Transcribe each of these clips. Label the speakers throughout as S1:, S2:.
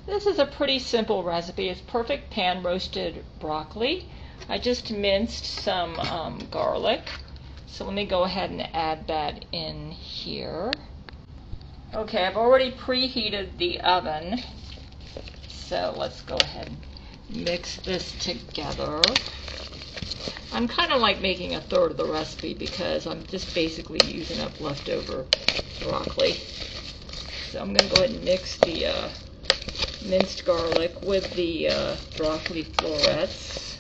S1: This is a pretty simple recipe. It's perfect pan roasted broccoli. I just minced some garlic. So let me go ahead and add that in here. Okay, I've already preheated the oven. So let's go ahead and mix this together. I'm kind of like making a third of the recipe because I'm just basically using up leftover broccoli. So I'm going to go ahead and mix the minced garlic with the broccoli florets.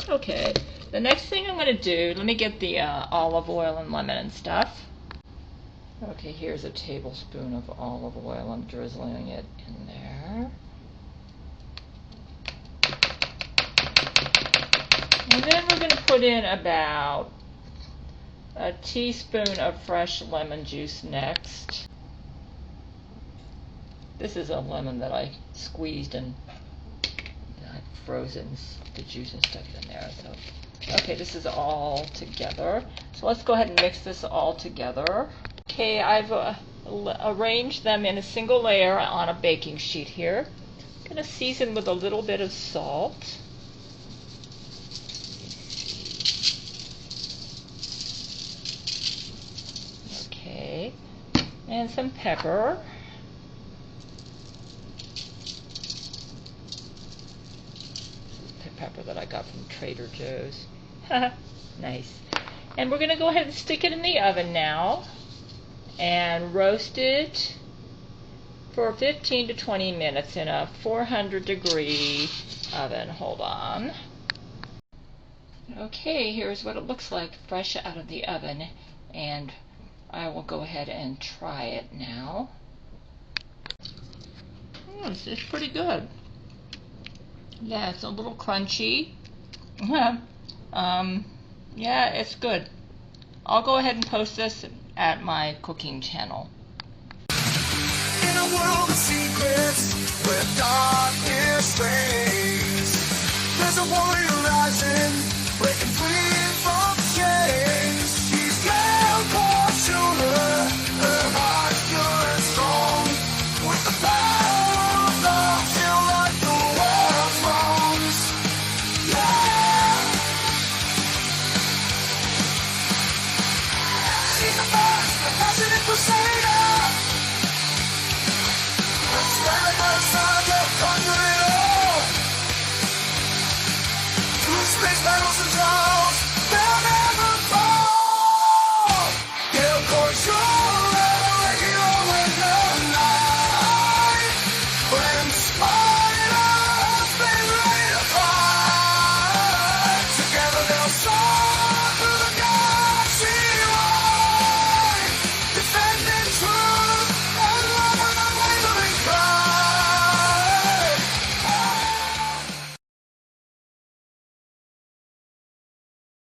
S1: Okay, the next thing I'm going to do, let me get the olive oil and lemon and stuff. Okay, here's a tablespoon of olive oil. I'm drizzling it in there. And then we're going to put in about a teaspoon of fresh lemon juice next. This is a lemon that I squeezed and I've frozen the juice and stuff in there. So, okay, this is all together. So let's go ahead and mix this all together. Okay, I've arranged them in a single layer on a baking sheet here. I'm going to season with a little bit of salt. Okay, and some pepper. Pepper that I got from Trader Joe's. Nice. And we're going to go ahead and stick it in the oven now and roast it for 15 to 20 minutes in a 400-degree oven. Hold on. Okay, here's what it looks like fresh out of the oven, and I will go ahead and try it now. It's pretty good. Yeah, it's a little crunchy. Yeah, it's good. I'll go ahead and post this at my cooking channel.
S2: In a world of secrets, where darkness reigns, there's a warrior